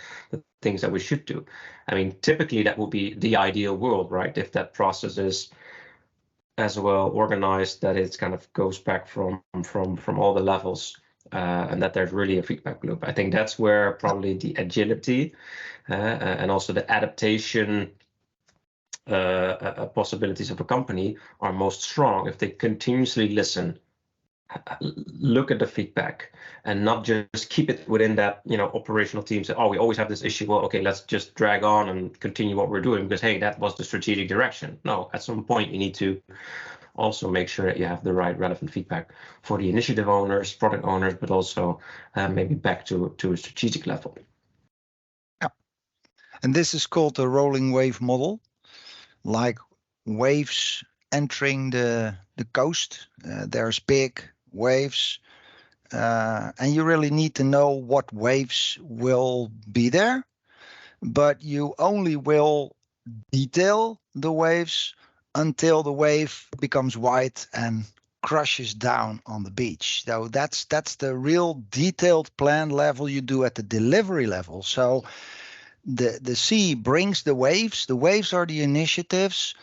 things that we should do. I mean, typically that would be the ideal world, right? If that process is as well organized that it kind of goes back from all the levels, and that there's really a feedback loop. I think that's where probably the agility and also the adaptation possibilities of a company are most strong if they continuously listen, look at the feedback, and not just keep it within that operational team. Say, oh, we always have this issue, well, okay, let's just drag on and continue what we're doing because, hey, that was the strategic direction. No, at some point you need to also make sure that you have the right relevant feedback for the initiative owners, product owners, but also maybe back to a strategic level. Yeah. And this is called the rolling wave model. Like waves entering the coast. There's big waves, and you really need to know what waves will be there, but you only will detail the waves until the wave becomes white and crashes down on the beach. So that's the real detailed plan level you do at the delivery level. So the sea brings the waves. The waves are the initiatives.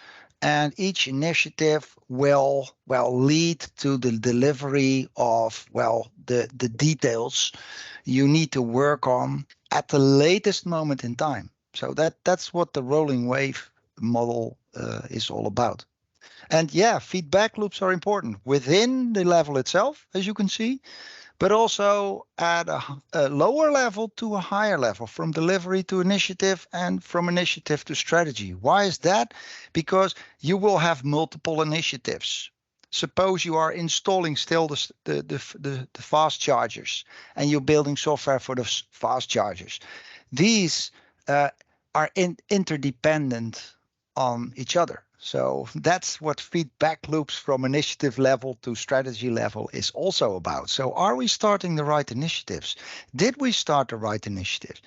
And each initiative will, well, lead to the delivery of, well, the details you need to work on at the latest moment in time. So that's what the rolling wave model is all about. And yeah, feedback loops are important within the level itself, as you can see, but also at a lower level to a higher level, from delivery to initiative and from initiative to strategy. Why is that? Because you will have multiple initiatives. Suppose you are installing still the fast chargers and you're building software for the fast chargers. These uh, are interdependent on each other. So that's what feedback loops from initiative level to strategy level is also about. So are we starting the right initiatives? Did we start the right initiative?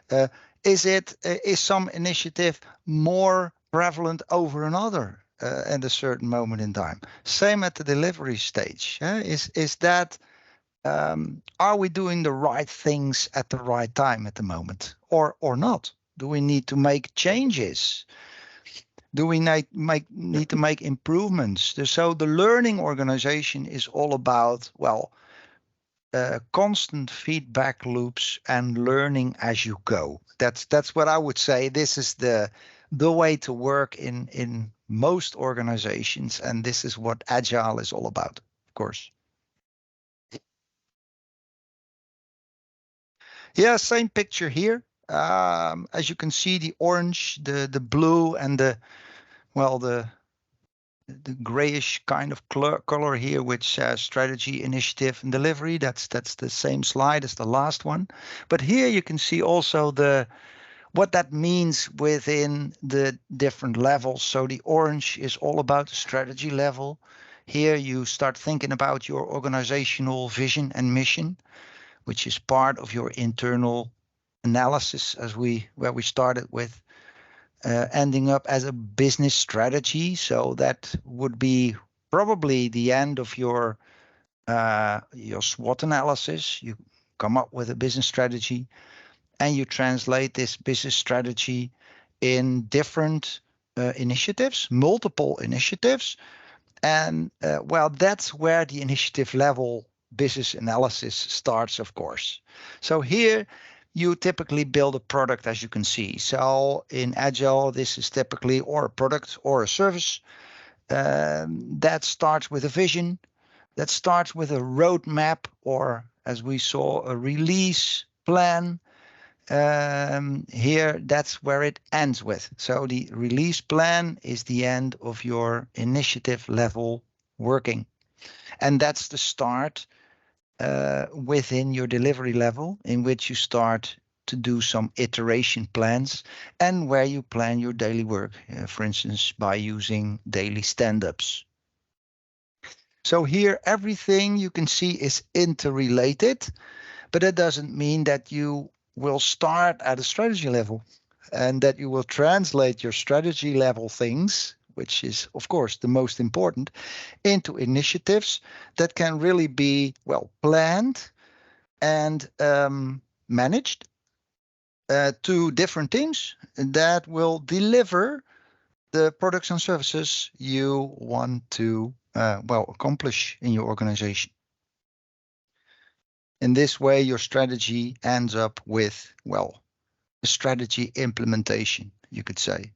Uh, is some initiative more prevalent over another at a certain moment in time? Same at the delivery stage. Is that are we doing the right things at the right time at the moment, or not? Do we need to make changes? Do we need to make improvements? So the learning organization is all about, well, constant feedback loops and learning as you go. That's what I would say. This is the way to work in most organizations, and this is what agile is all about, of course. Yeah, same picture here. As you can see, the orange, the blue, and the, well, the grayish kind of color here, which says strategy, initiative, and delivery. That's the same slide as the last one. But here you can see also what that means within the different levels. So the orange is all about the strategy level. Here you start thinking about your organizational vision and mission, which is part of your internal analysis, where we started with. Ending up as a business strategy. So that would be probably the end of your SWOT analysis. You come up with a business strategy and you translate this business strategy in different initiatives, multiple initiatives. And well, that's where the initiative level business analysis starts, of course. So here you typically build a product, as you can see. So in Agile, this is typically or a product or a service. That starts with a vision. That starts with a roadmap, or as we saw, a release plan. Here, that's where it ends with. So the release plan is the end of your initiative level working. And that's the start within your delivery level, in which you start to do some iteration plans and where you plan your daily work, for instance, by using daily stand-ups. So here, everything you can see is interrelated, but that doesn't mean that you will start at a strategy level and that you will translate your strategy level things, which is, of course, the most important, into initiatives that can really be, well, planned and managed to different teams that will deliver the products and services you want to, well, accomplish in your organization. In this way, your strategy ends up with, well, a strategy implementation, you could say,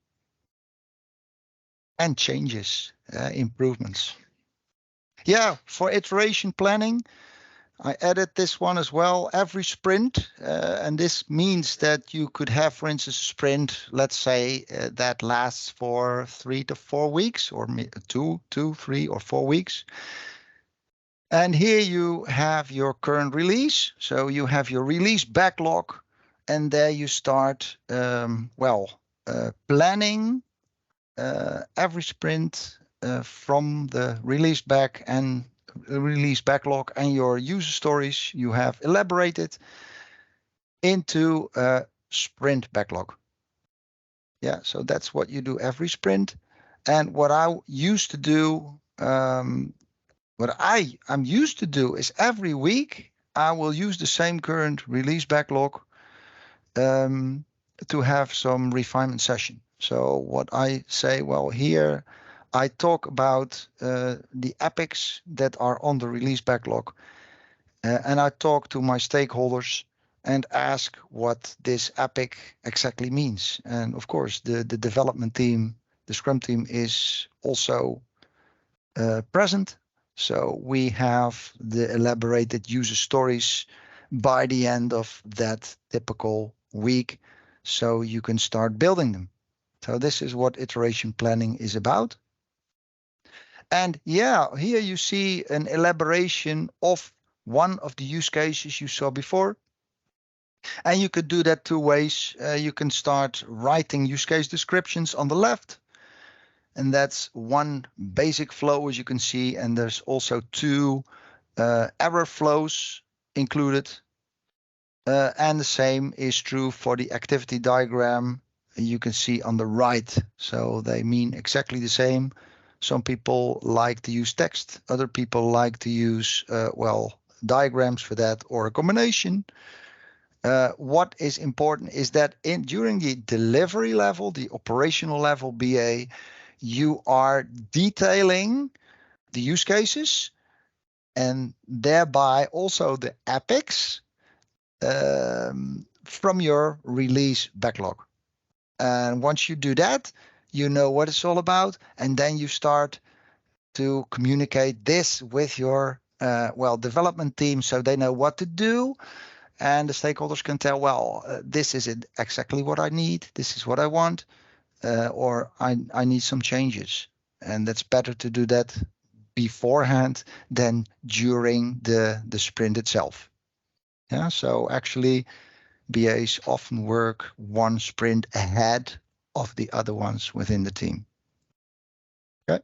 and changes, improvements. Yeah, for iteration planning, I added this one as well, every sprint. And this means that you could have, for instance, a sprint, let's say, that lasts for 3 to 4 weeks, or 2, 3, or 4 weeks. And here you have your current release. So you have your release backlog, and there you start, planning every sprint from the release backlog and your user stories you have elaborated into a sprint backlog. Yeah, so that's what you do every sprint. And what I used to do, what I'm used to do is every week I will use the same current release backlog to have some refinement session. So what I say, well, here I talk about the epics that are on the release backlog, and I talk to my stakeholders and ask what this epic exactly means. And of course, the development team, the Scrum team, is also present. So we have the elaborated user stories by the end of that typical week, so you can start building them. So this is what iteration planning is about. And yeah, here you see an elaboration of one of the use cases you saw before. And you could do that two ways. You can start writing use case descriptions on the left. And that's one basic flow, as you can see. And there's also two error flows included. And the same is true for the activity diagram you can see on the right. So they mean exactly the same. Some people like to use text. Other people like to use, diagrams for that, or a combination. What is important is that during the delivery level, the operational level BA, you are detailing the use cases and thereby also the epics from your release backlog. And once you do that, you know what it's all about, and then you start to communicate this with your development team, so they know what to do, and the stakeholders can tell, this is exactly what I need, this is what I want, or I need some changes. And that's better to do that beforehand than during the sprint itself. Yeah, so actually BAs often work one sprint ahead of the other ones within the team. Okay.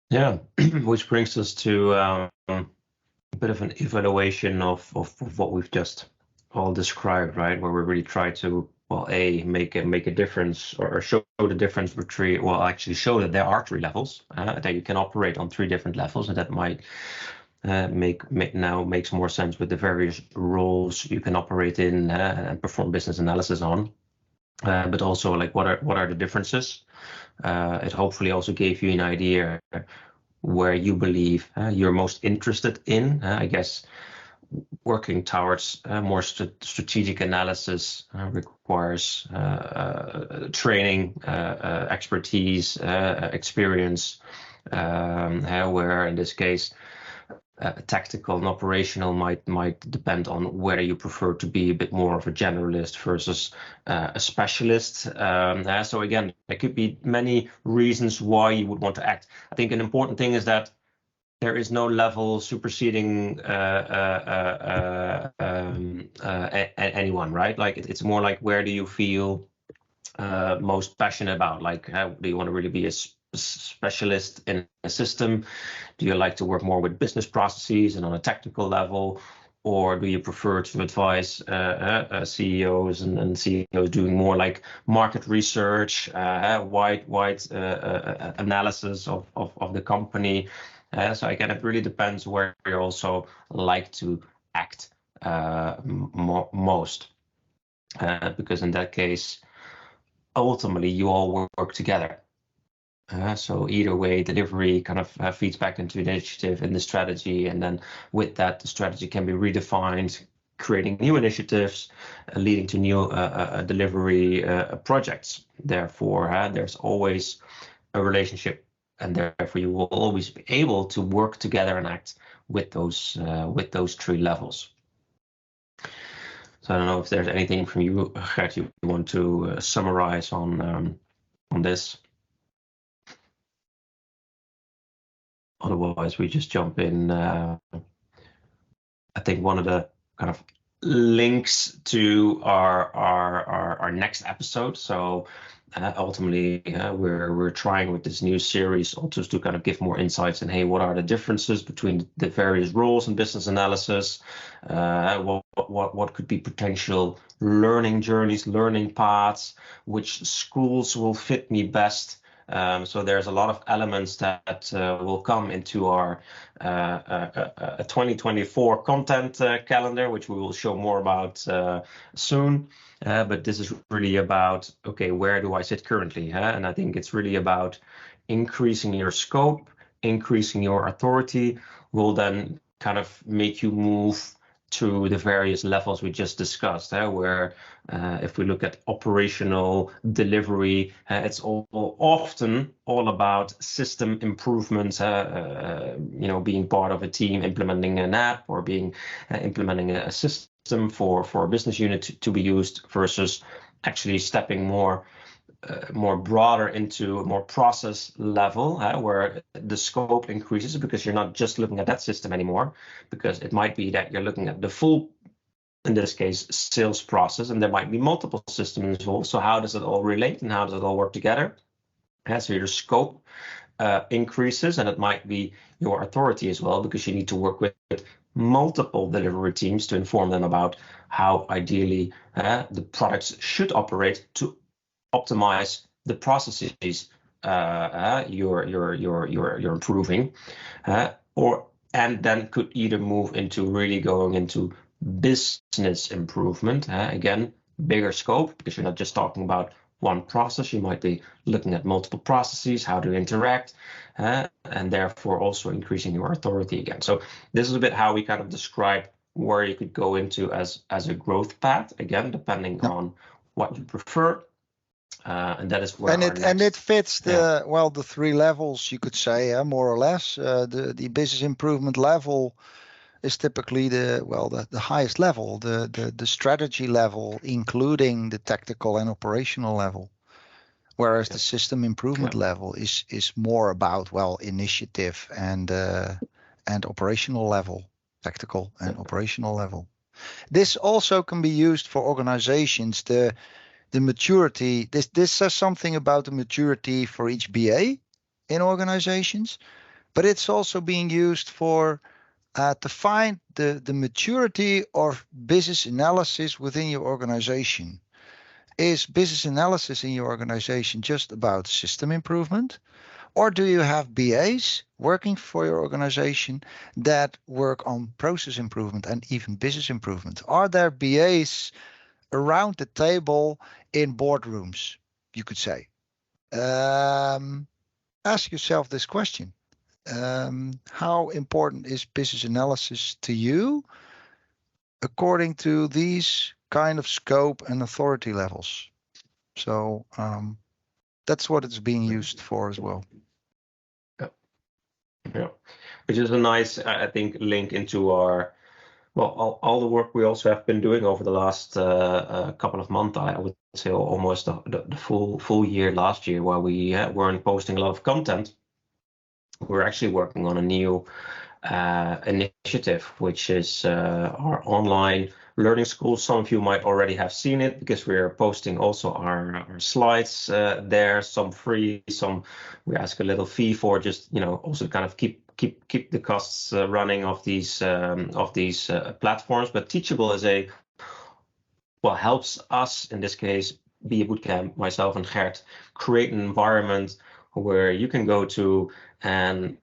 Yeah, which brings us to a bit of an evaluation of what we've just all described, right? Where we really try to, make a difference, or show the difference between, actually show that there are three levels, that you can operate on three different levels, and that might now makes more sense with the various roles you can operate in and perform business analysis on. But also, like, what are the differences? It hopefully also gave you an idea where you believe you're most interested in. I guess working towards more strategic analysis requires training, expertise, experience, where in this case tactical and operational might depend on whether you prefer to be a bit more of a generalist versus a specialist. So again, there could be many reasons why you would want to act. I think an important thing is that there is no level superseding anyone, right? Like it's more like, where do you feel most passionate about? Like, do you want to really be a specialist in a system? Do you like to work more with business processes and on a technical level? Or do you prefer to advise CEOs and CEOs doing more like market research, wide analysis of the company? So again, it really depends where you also like to act most, because in that case, ultimately you all work together. So either way, delivery kind of feeds back into the initiative and the strategy, and then with that, the strategy can be redefined, creating new initiatives, leading to new delivery projects. Therefore, there's always a relationship, and therefore you will always be able to work together and act with those three levels. So I don't know if there's anything from you, Gert, you want to summarize on this. Otherwise, we just jump in. I think one of the kind of links to our next episode. So ultimately, we're trying with this new series also to kind of give more insights in, hey, what are the differences between the various roles in business analysis? What could be potential learning journeys, learning paths? Which schools will fit me best? So there's a lot of elements that will come into our 2024 content calendar, which we will show more about soon. But this is really about, okay, where do I sit currently? And I think it's really about increasing your scope, increasing your authority will then kind of make you move to the various levels we just discussed, where if we look at operational delivery, it's often all about system improvements, being part of a team, implementing an app or being implementing a system for a business unit to be used versus actually stepping more broader into a more process level, where the scope increases because you're not just looking at that system anymore, because it might be that you're looking at the full, in this case, sales process, and there might be multiple systems involved. So how does it all relate and how does it all work together? So your scope increases, and it might be your authority as well, because you need to work with multiple delivery teams to inform them about how ideally the products should operate to optimize the processes you're improving, and then could either move into really going into business improvement. Again, bigger scope, because you're not just talking about one process. You might be looking at multiple processes, how to interact, and therefore also increasing your authority again. So this is a bit how we kind of describe where you could go into as a growth path, again, depending on what you prefer. And that is where it fits the three levels, you could say, more or less. The business improvement level is typically the highest level, the strategy level, including the tactical and operational level. Whereas the system improvement level is more about initiative and operational level, tactical and operational level. This also can be used for organizations. The maturity, this says something about the maturity for each BA in organizations, but it's also being used for to find the maturity of business analysis within your organization. Is business analysis in your organization just about system improvement? Or do you have BAs working for your organization that work on process improvement and even business improvement? Are there BAs around the table in boardrooms, you could say? Ask yourself this question. How important is business analysis to you according to these kind of scope and authority levels? So that's what it's being used for as well. Yeah, which is a nice, I think, link into our, all the work we also have been doing over the last couple of months. I would say almost the full year last year, where we weren't posting a lot of content. We're actually working on a new initiative, which is our online learning school. Some of you might already have seen it, because we're posting also our slides there, some free, some we ask a little fee for, just also kind of keep the costs running of these platforms. But Teachable is helps us in this case, BA Bootcamp, myself and Gert, create an environment where you can go to and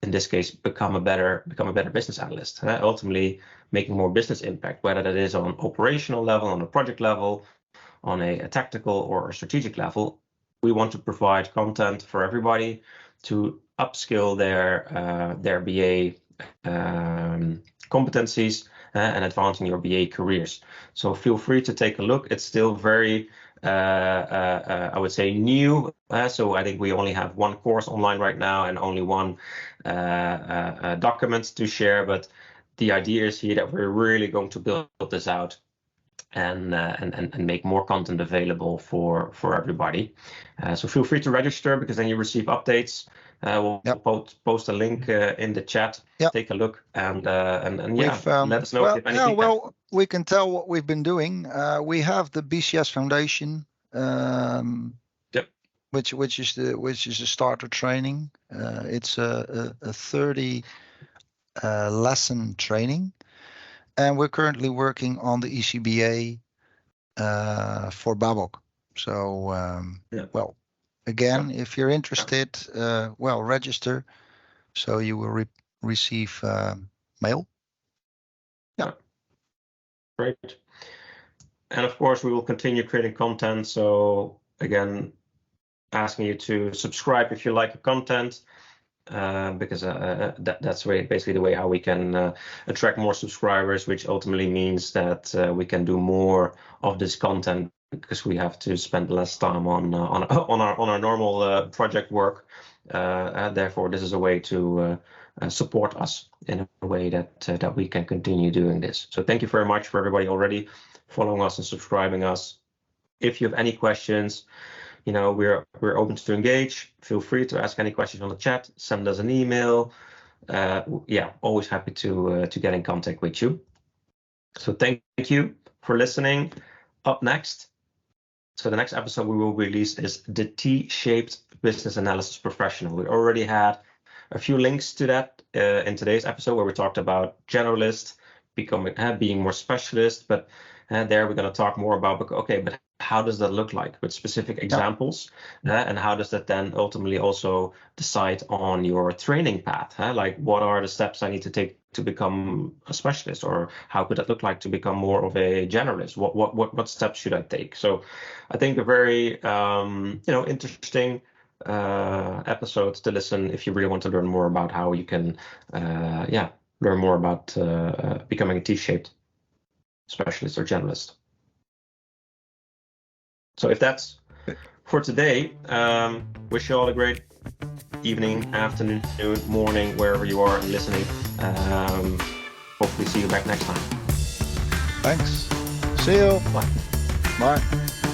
in this case become a better business analyst, ultimately making more business impact, whether that is on operational level, on a project level, on a tactical or a strategic level. We want to provide content for everybody to upskill their BA competencies and advancing your BA careers. So feel free to take a look. It's still very I would say new. So I think we only have one course online right now and only one document to share. But the idea is here that we're really going to build this out and make more content available for everybody. So feel free to register, because then you receive updates. We'll post a link in the chat. Take a look and let us know if you have anything. We can tell what we've been doing. We have the BCS Foundation, which is a starter training. It's a 30 lesson training, and we're currently working on the ECBA for BABOK. So again, if you're interested, well, register so you will receive mail. Yeah. Great. And of course, we will continue creating content. So again, asking you to subscribe if you like the content, because that's basically the way how we can attract more subscribers, which ultimately means that we can do more of this content because we have to spend less time on our normal project work. Therefore, this is a way to support us in a way that we can continue doing this. So thank you very much for everybody already following us and subscribing us. If you have any questions, we're open to engage. Feel free to ask any questions on the chat. Send us an email. Always happy to get in contact with you. So thank you for listening. Up next, so the next episode we will release is the T-shaped business analysis professional. We already had a few links to that in today's episode where we talked about generalist, being more specialist, but there we're going to talk more about, but how does that look like with specific examples? And how does that then ultimately also decide on your training path? Like, what are the steps I need to take to become a specialist, or how could that look like to become more of a generalist? What steps should I take? So I think a very interesting episode to listen if you really want to learn more about how you can learn more about becoming a T-shaped specialist or generalist. So if that's for today, wish you all a great evening, afternoon, morning, wherever you are listening. Hopefully see you back next time. Thanks. See you. Bye. Bye.